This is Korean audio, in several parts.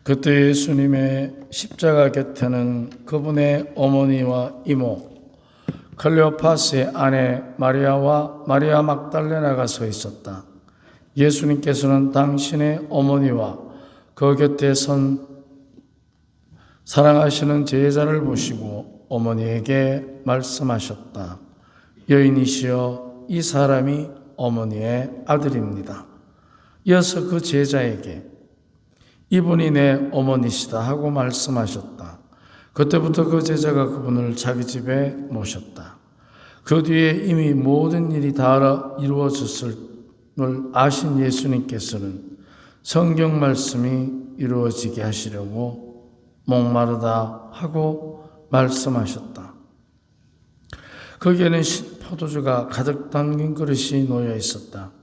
그때 예수님의 십자가 곁에는 그분의 어머니와 이모, 클레오파스의 아내 마리아와 마리아 막달레나가 서 있었다. 예수님께서는 당신의 어머니와 그 곁에 선 사랑하시는 제자를 보시고 어머니에게 말씀하셨다. 여인이시여, 이 사람이 어머니의 아들입니다. 이어서 그 제자에게 이분이 내 어머니시다 하고 말씀하셨다. 그때부터 그 제자가 그분을 자기 집에 모셨다. 그 뒤에 이미 모든 일이 다 이루어졌을 걸 아신 예수님께서는 성경 말씀이 이루어지게 하시려고 목마르다 하고 말씀하셨다. 거기에는 신포도주가 가득 담긴 그릇이 놓여 있었다.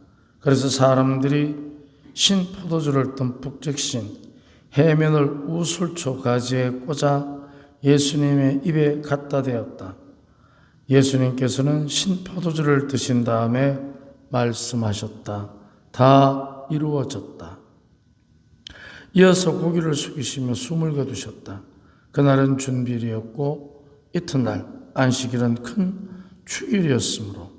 그래서 사람들이 신포도주를 듬뿍 적신 해면을 우술초 가지에 꽂아 예수님의 입에 갖다 대었다. 예수님께서는 신포도주를 드신 다음에 말씀하셨다. 다 이루어졌다. 이어서 고개를 숙이시며 숨을 거두셨다. 그날은 준비일이었고 이튿날 안식일은 큰 축일이었으므로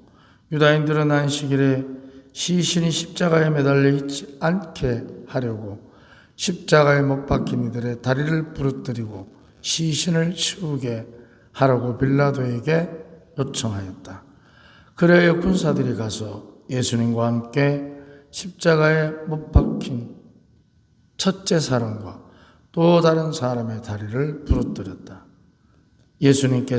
유다인들은 안식일에 시신이 십자가에 매달려 있지 않게 하려고 십자가에 못 박힌 이들의 다리를 부러뜨리고 시신을 치우게 하라고 빌라도에게 요청하였다. 그래야 군사들이 가서 예수님과 함께 십자가에 못 박힌 첫째 사람과 또 다른 사람의 다리를 부러뜨렸다. 예수님께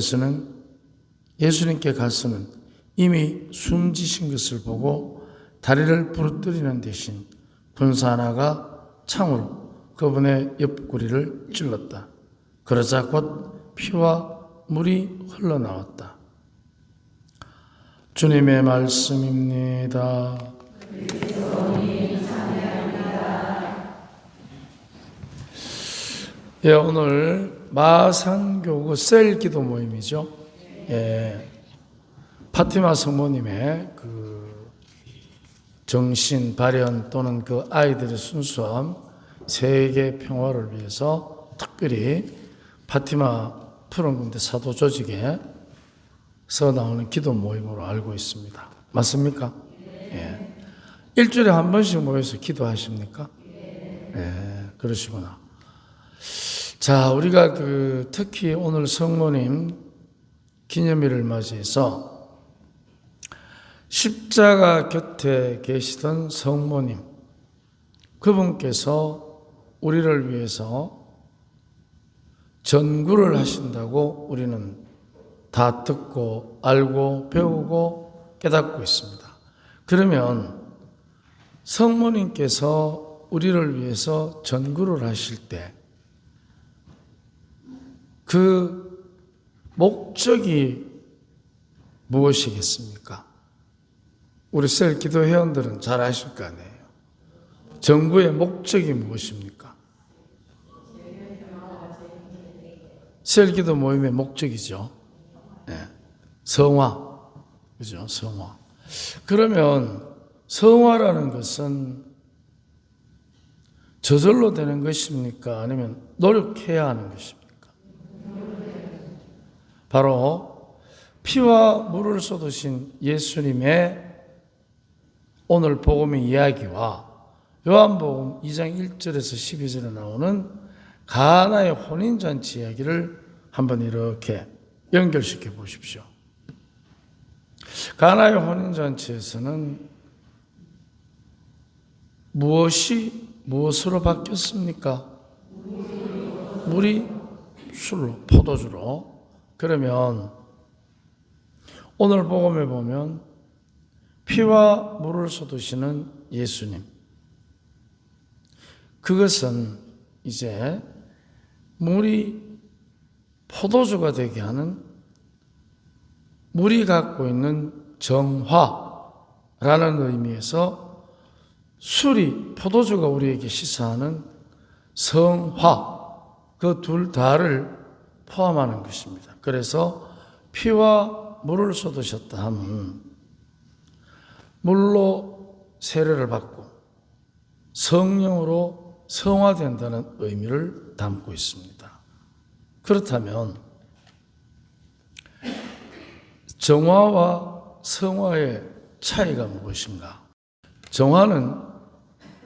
가서는 이미 숨지신 것을 보고 다리를 부러뜨리는 대신 군사 하나가 창으로 그분의 옆구리를 찔렀다. 그러자 곧 피와 물이 흘러나왔다. 주님의 말씀입니다. 예, 오늘 마산교구 셀 기도 모임이죠. 예, 파티마 성모님의 그 정신 발현 또는 그 아이들의 순수함, 세계 평화를 위해서 특별히 파티마 푸른군대 사도 조직에서 나오는 기도 모임으로 알고 있습니다. 맞습니까? 예. 일주일에 한 번씩 모여서 기도하십니까? 예, 그러시구나. 자, 우리가 특히 오늘 성모님 기념일을 맞이해서 십자가 곁에 계시던 성모님, 그분께서 우리를 위해서 전구를 하신다고 우리는 다 듣고 알고 배우고 깨닫고 있습니다. 그러면 성모님께서 우리를 위해서 전구를 하실 때 그 목적이 무엇이겠습니까? 우리 셀 기도 회원들은 잘 아실 거 아니에요. 전구의 목적이 무엇입니까? 셀 기도 모임의 목적이죠. 네. 성화. 그죠? 성화. 그러면 성화라는 것은 저절로 되는 것입니까? 아니면 노력해야 하는 것입니까? 바로 피와 물을 쏟으신 예수님의 오늘 복음의 이야기와 요한복음 2장 1절에서 12절에 나오는 가나의 혼인잔치 이야기를 한번 이렇게 연결시켜 보십시오. 가나의 혼인잔치에서는 무엇이 무엇으로 바뀌었습니까? 물이 술로, 포도주로. 그러면 오늘 복음에 보면 피와 물을 쏟으시는 예수님, 그것은 이제 물이 포도주가 되게 하는, 물이 갖고 있는 정화라는 의미에서 술이, 포도주가 우리에게 시사하는 성화, 그 둘 다를 포함하는 것입니다. 그래서 피와 물을 쏟으셨다 하면 물로 세례를 받고 성령으로 성화된다는 의미를 담고 있습니다. 그렇다면 정화와 성화의 차이가 무엇인가? 정화는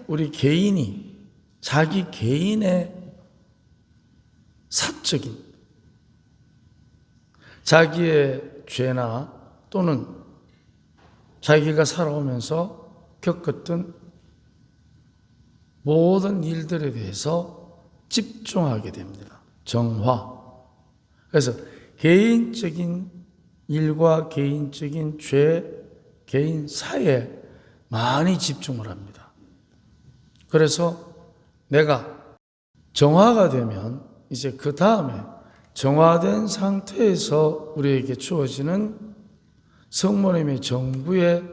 우리 개인이 자기 개인의 사적인 자기의 죄나 또는 자기가 살아오면서 겪었던 모든 일들에 대해서 집중하게 됩니다. 정화. 그래서 개인적인 일과 개인적인 죄, 개인 사에 많이 집중을 합니다. 그래서 내가 정화가 되면 이제 그 다음에 정화된 상태에서 우리에게 주어지는 성모님의 정부의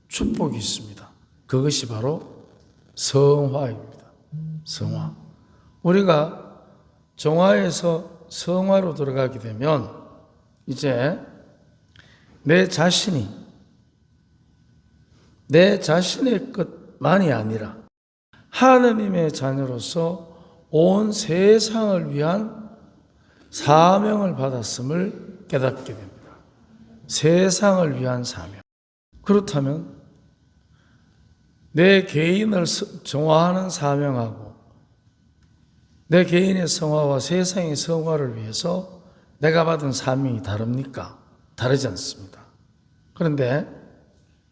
축복이 있습니다. 그것이 바로 성화입니다. 성화. 우리가 정화에서 성화로 들어가게 되면 이제 내 자신이 내 자신의 것만이 아니라 하느님의 자녀로서 온 세상을 위한 사명을 받았음을 깨닫게 됩니다. 세상을 위한 사명. 그렇다면 내 개인을 정화하는 사명하고 내 개인의 성화와 세상의 성화를 위해서 내가 받은 사명이 다릅니까? 다르지 않습니다. 그런데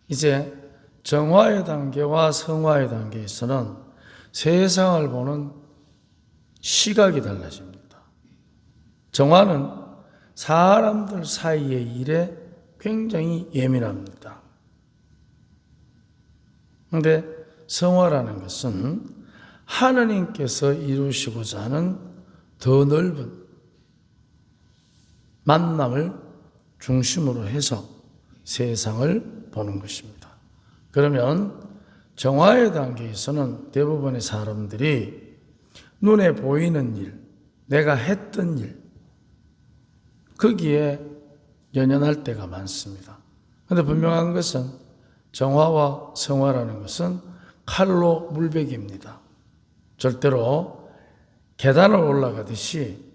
이제 정화의 단계와 성화의 단계에서는 세상을 보는 시각이 달라집니다. 정화는 사람들 사이의 일에 굉장히 예민합니다. 그런데 성화라는 것은 하느님께서 이루시고자 하는 더 넓은 만남을 중심으로 해서 세상을 보는 것입니다. 그러면 정화의 단계에서는 대부분의 사람들이 눈에 보이는 일, 내가 했던 일, 거기에 연연할 때가 많습니다. 그런데 분명한 것은 정화와 성화라는 것은 칼로 물베기입니다. 절대로 계단을 올라가듯이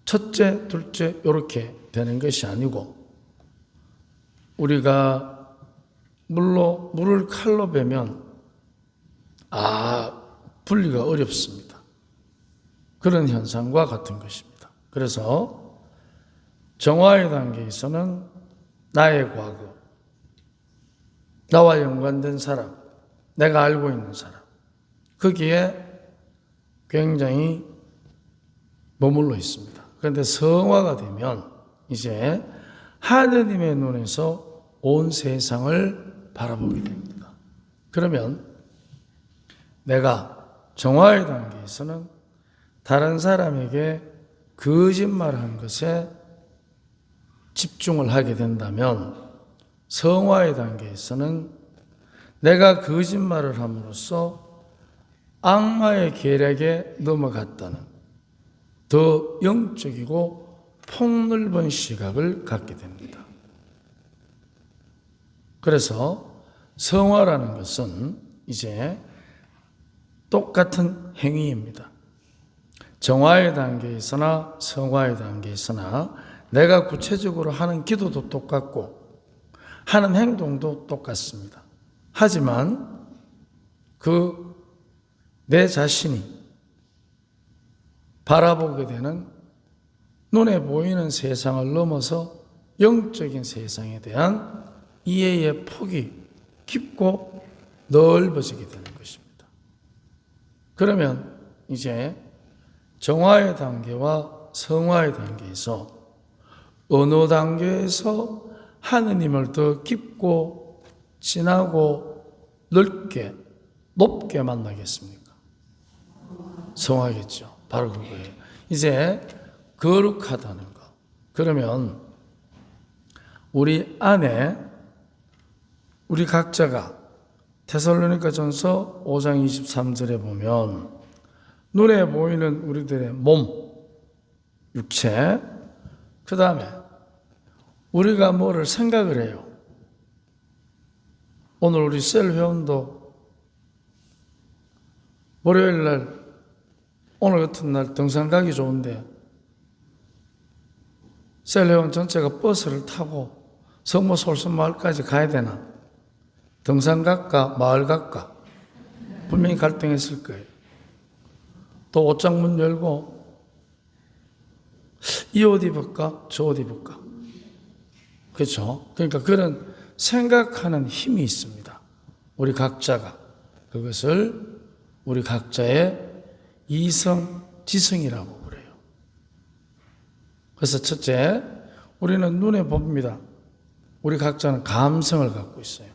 첫째, 둘째 이렇게 되는 것이 아니고 우리가 물을 칼로 베면 분리가 어렵습니다. 그런 현상과 같은 것입니다. 그래서 정화의 단계에서는 나의 과거, 나와 연관된 사람, 내가 알고 있는 사람, 거기에 굉장히 머물러 있습니다. 그런데 성화가 되면 이제 하느님의 눈에서 온 세상을 바라보게 됩니다. 그러면 내가 정화의 단계에서는 다른 사람에게 거짓말한 것에 집중을 하게 된다면 성화의 단계에서는 내가 거짓말을 함으로써 악마의 계략에 넘어갔다는 더 영적이고 폭넓은 시각을 갖게 됩니다. 그래서 성화라는 것은 이제 똑같은 행위입니다. 정화의 단계에서나 성화의 단계에서나 내가 구체적으로 하는 기도도 똑같고 하는 행동도 똑같습니다. 하지만 내 자신이 바라보게 되는 눈에 보이는 세상을 넘어서 영적인 세상에 대한 이해의 폭이 깊고 넓어지게 되는 것입니다. 그러면 이제 정화의 단계와 성화의 단계에서 어느 단계에서 하느님을 더 깊고 진하고 넓게 높게 만나겠습니까? 성화겠죠. 바로 그거예요. 이제 거룩하다는 것. 그러면 우리 안에 우리 각자가 데살로니가전서 5장 23절에 보면 눈에 보이는 우리들의 몸, 육체, 그 다음에 우리가 뭐를 생각을 해요. 오늘 우리 셀 회원도 월요일 날, 오늘 같은 날 등산 가기 좋은데 셀회원 전체가 버스를 타고 성모 솔선마을까지 가야 되나? 등산 갈까? 마을 갈까? 분명히 갈등했을 거예요. 또 옷장 문 열고 이 옷 입을까? 저 옷 입을까? 그렇죠? 그러니까 그런 생각하는 힘이 있습니다. 우리 각자가. 그것을 우리 각자의 이성, 지성이라고 그래요. 그래서 첫째, 우리는 눈에 봅니다. 우리 각자는 감성을 갖고 있어요.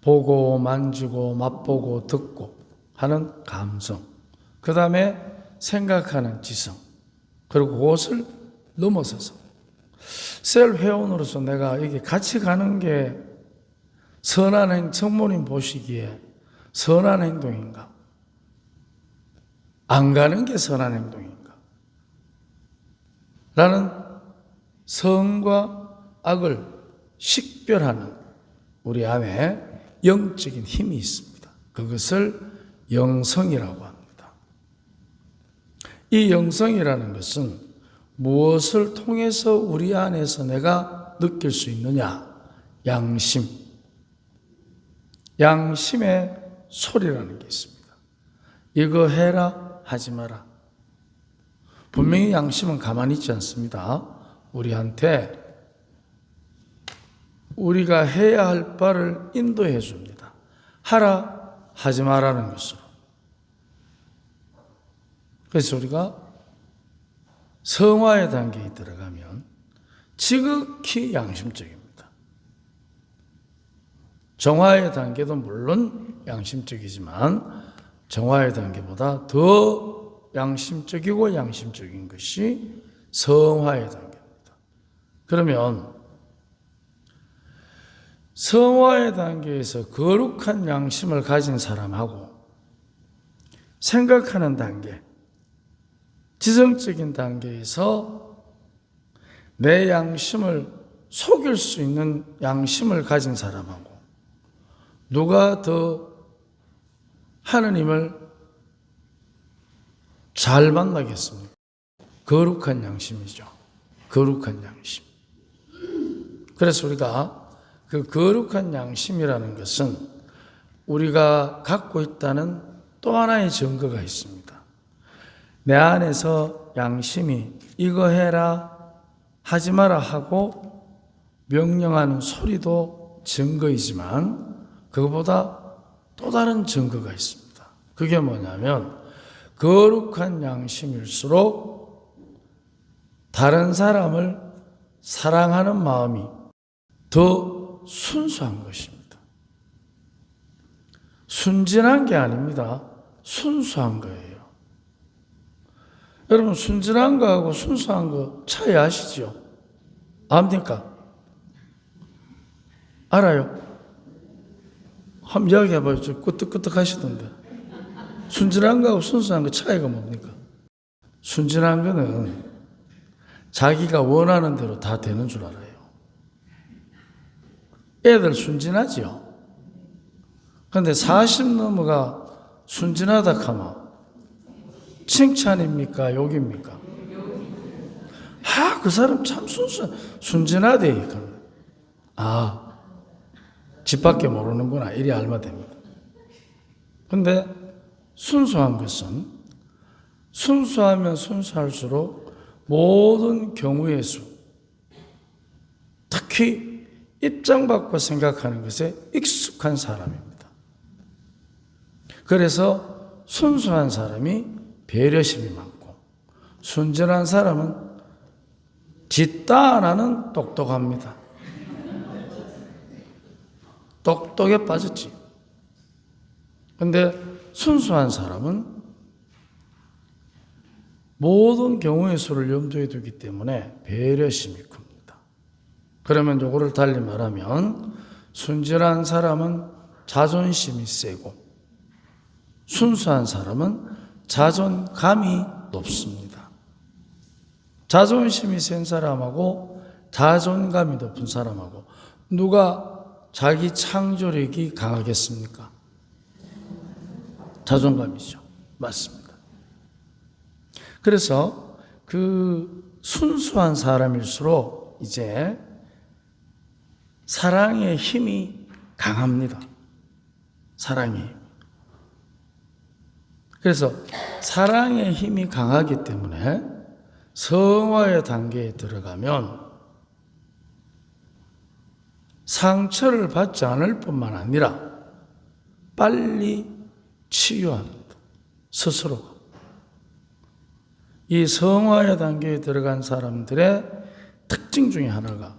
보고, 만지고, 맛보고, 듣고 하는 감성. 그 다음에 생각하는 지성. 그리고 그것을 넘어서서 셀 회원으로서 내가 여기 같이 가는 게 선한 성모님 보시기에 선한 행동인가? 안 가는 게 선한 행동인가? 라는 선과 악을 식별하는 우리 안에 영적인 힘이 있습니다. 그것을 영성이라고 합니다. 이 영성이라는 것은 무엇을 통해서 우리 안에서 내가 느낄 수 있느냐? 양심. 양심의 소리라는 게 있습니다. 이거 해라, 하지 마라. 분명히 양심은 가만히 있지 않습니다. 우리한테 우리가 해야 할 바를 인도해 줍니다. 하라, 하지 마라는 것으로. 그래서 우리가 성화의 단계에 들어가면 지극히 양심적입니다. 정화의 단계도 물론 양심적이지만 정화의 단계보다 더 양심적이고 양심적인 것이 성화의 단계입니다. 그러면 성화의 단계에서 거룩한 양심을 가진 사람하고 생각하는 단계, 지성적인 단계에서 내 양심을 속일 수 있는 양심을 가진 사람하고 누가 더 하느님을 잘 만나겠습니까? 거룩한 양심이죠. 거룩한 양심. 그래서 우리가 그 거룩한 양심이라는 것은 우리가 갖고 있다는 또 하나의 증거가 있습니다. 내 안에서 양심이 이거 해라, 하지 마라 하고 명령하는 소리도 증거이지만 그것보다 또 다른 증거가 있습니다. 그게 뭐냐면 거룩한 양심일수록 다른 사람을 사랑하는 마음이 더 순수한 것입니다. 순진한 게 아닙니다. 순수한 거예요. 여러분 순진한 거하고 순수한 거 차이 아시죠? 압니까? 알아요? 한번 이야기해봐요. 저 끄떡끄떡 하시던데. 순진한 거하고 순수한 거 차이가 뭡니까? 순진한 거는 자기가 원하는 대로 다 되는 줄 알아요. 애들 순진하지요. 그런데 40 넘어가 순진하다 하면 칭찬입니까? 욕입니까? 그 사람 참 순진하대. 집 밖에 모르는구나. 이리 알면 됩니다. 그런데 순수한 것은 순수하면 순수할수록 모든 경우의 수, 특히 입장받고 생각하는 것에 익숙한 사람입니다. 그래서 순수한 사람이 배려심이 많고 순진한 사람은 짓다 하나는 똑똑합니다. 똑똑에 빠졌지. 그런데 순수한 사람은 모든 경우의 수를 염두에 두기 때문에 배려심이 큽니다. 그러면 요거를 달리 말하면 순진한 사람은 자존심이 세고 순수한 사람은 자존감이 높습니다. 자존심이 센 사람하고 자존감이 높은 사람하고 누가 자기 창조력이 강하겠습니까? 자존감이죠. 맞습니다. 그래서 그 순수한 사람일수록 이제 사랑의 힘이 강합니다. 사랑이. 그래서 사랑의 힘이 강하기 때문에 성화의 단계에 들어가면 상처를 받지 않을 뿐만 아니라 빨리 치유합니다. 스스로가. 이 성화의 단계에 들어간 사람들의 특징 중에 하나가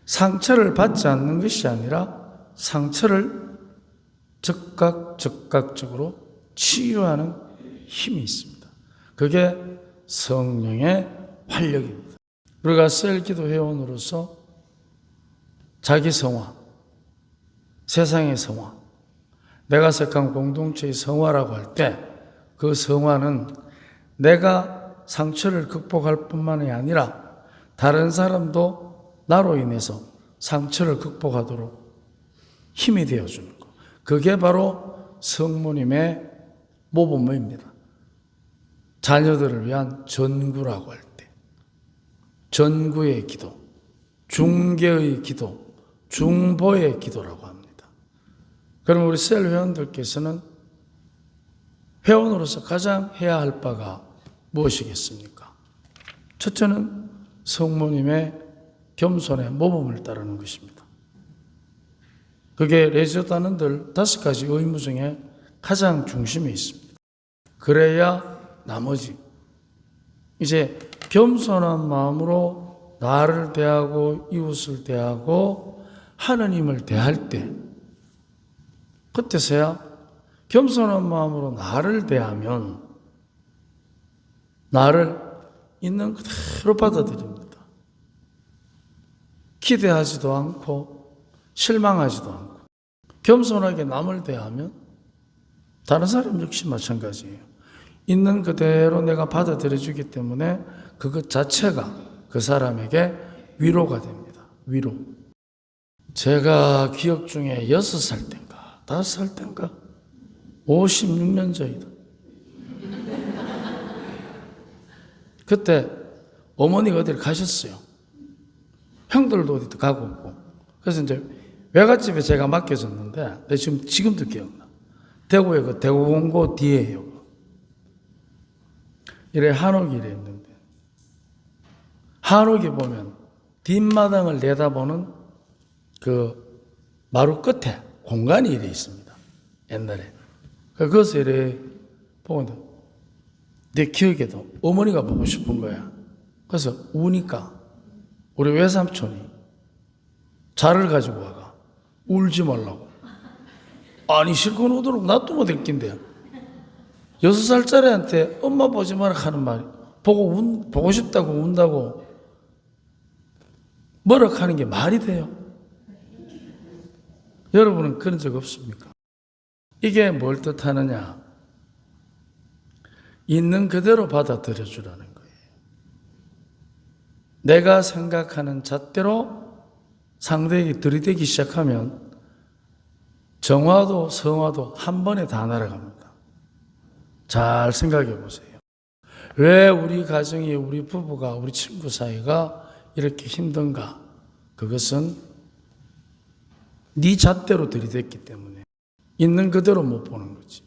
상처를 받지 않는 것이 아니라 상처를 즉각적으로 치유하는 힘이 있습니다. 그게 성령의 활력입니다. 우리가 셀기도 회원으로서 자기 성화, 세상의 성화, 내가 속한 공동체의 성화라고 할 때 그 성화는 내가 상처를 극복할 뿐만이 아니라 다른 사람도 나로 인해서 상처를 극복하도록 힘이 되어주는 것. 그게 바로 성모님의 모범입니다. 자녀들을 위한 전구라고 할 때. 전구의 기도, 중개의 기도, 중보의 기도라고 합니다. 그럼 우리 셀 회원들께서는 회원으로서 가장 해야 할 바가 무엇이겠습니까? 첫째는 성모님의 겸손의 모범을 따르는 것입니다. 그게 레지던트들 5가지 의무 중에 가장 중심에 있습니다. 그래야 나머지 이제 겸손한 마음으로 나를 대하고 이웃을 대하고 하느님을 대할 때 그때서야 겸손한 마음으로 나를 대하면 나를 있는 그대로 받아들입니다. 기대하지도 않고 실망하지도 않고 겸손하게 남을 대하면 다른 사람 역시 마찬가지예요. 있는 그대로 내가 받아들여주기 때문에 그것 자체가 그 사람에게 위로가 됩니다. 위로. 제가 기억 중에 6살 때인가 5살 때인가 56년 전이다. 그때 어머니가 어디를 가셨어요. 형들도 어디 가고 없고. 그래서 이제 외갓집에 제가 맡겨졌는데 내 지금도 기억나. 대구에 그 대구공고 뒤에요. 이래 한옥이 이래 있는데 한옥이 보면 뒷마당을 내다보는 그 마루 끝에 공간이 이래 있습니다. 옛날에. 그것을 이래 보고 내 기억에도 어머니가 보고 싶은 거야. 그래서 우니까 우리 외삼촌이 자를 가지고 와가 울지 말라고. 아니 실컷 오도록 놔두면 될 낀데 6살짜리한테 엄마 보지 마라 하는 말이 보고 싶다고 운다고 뭐라 하는 게 말이 돼요? 여러분은 그런 적 없습니까? 이게 뭘 뜻하느냐? 있는 그대로 받아들여 주라는 거예요. 내가 생각하는 잣대로 상대에게 들이대기 시작하면 정화도 성화도 한 번에 다 날아갑니다. 잘 생각해 보세요. 왜 우리 가정이, 우리 부부가, 우리 친구 사이가 이렇게 힘든가? 그것은 네 잣대로 들이댔기 때문에 있는 그대로 못 보는 거지.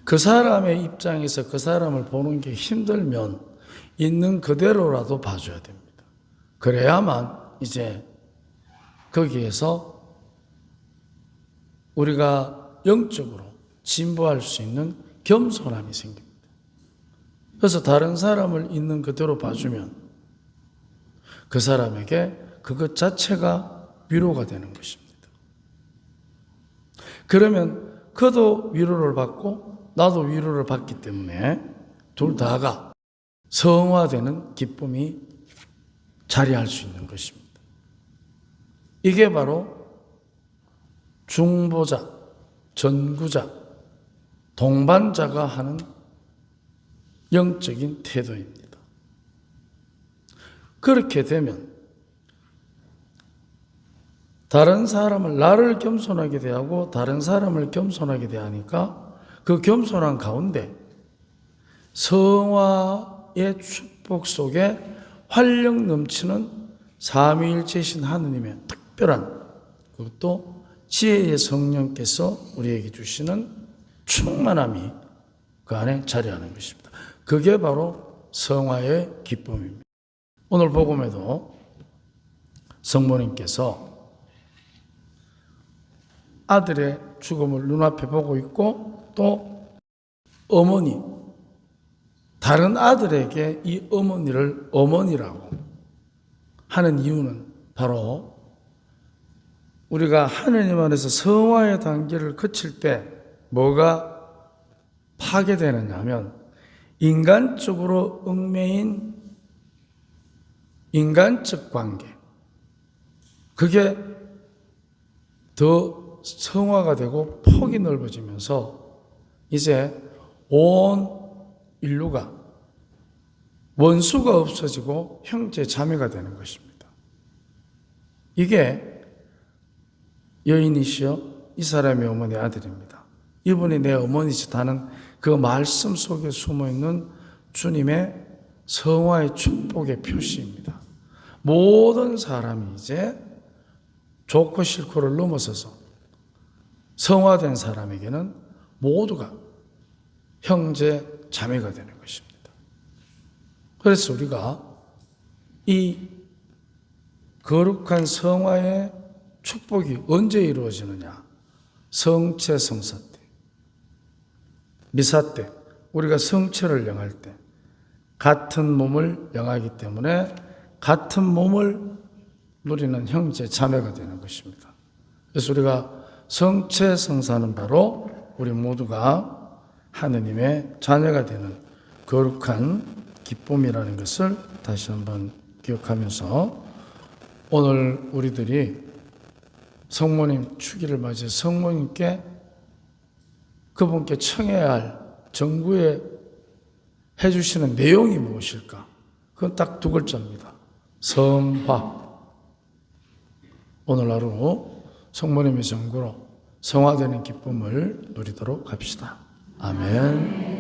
그 사람의 입장에서 그 사람을 보는 게 힘들면 있는 그대로라도 봐줘야 됩니다. 그래야만 이제 거기에서 우리가 영적으로 진보할 수 있는 겸손함이 생깁니다. 그래서 다른 사람을 있는 그대로 봐주면 그 사람에게 그것 자체가 위로가 되는 것입니다. 그러면 그도 위로를 받고 나도 위로를 받기 때문에 둘 다가 성화되는 기쁨이 자리할 수 있는 것입니다. 이게 바로 중보자, 전구자, 동반자가 하는 영적인 태도입니다. 그렇게 되면 다른 사람을 나를 겸손하게 대하고 다른 사람을 겸손하게 대하니까 그 겸손한 가운데 성화의 축복 속에 활력 넘치는 삼위일체이신 하느님의 특별한 그것도 지혜의 성령께서 우리에게 주시는 충만함이 그 안에 자리하는 것입니다. 그게 바로 성화의 기쁨입니다. 오늘 복음에도 성모님께서 아들의 죽음을 눈앞에 보고 있고 또 어머니, 다른 아들에게 이 어머니를 어머니라고 하는 이유는 바로 우리가 하느님 안에서 성화의 단계를 거칠 때 뭐가 파괴되느냐 하면 인간적으로 얽매인 인간적 관계, 그게 더 성화가 되고 폭이 넓어지면서 이제 온 인류가 원수가 없어지고 형제 자매가 되는 것입니다. 이게 여인이시여 이 사람의 어머니 아들입니다. 이분이 내 어머니시다는 그 말씀 속에 숨어있는 주님의 성화의 축복의 표시입니다. 모든 사람이 이제 좋고 싫고를 넘어서서 성화된 사람에게는 모두가 형제 자매가 되는 것입니다. 그래서 우리가 이 거룩한 성화의 축복이 언제 이루어지느냐? 성체 성사 때, 미사 때, 우리가 성체를 영할 때 같은 몸을 영하기 때문에 같은 몸을 누리는 형제 자매가 되는 것입니다. 그래서 우리가 성체 성사는 바로 우리 모두가 하느님의 자녀가 되는 거룩한 기쁨이라는 것을 다시 한번 기억하면서 오늘 우리들이 성모님 축일을 맞이해 성모님께 그분께 청해야 할 정부에 해주시는 내용이 무엇일까? 그건 딱 두 글자입니다. 성화. 오늘 하루 성모님의 정구로 성화되는 기쁨을 누리도록 합시다. 아멘.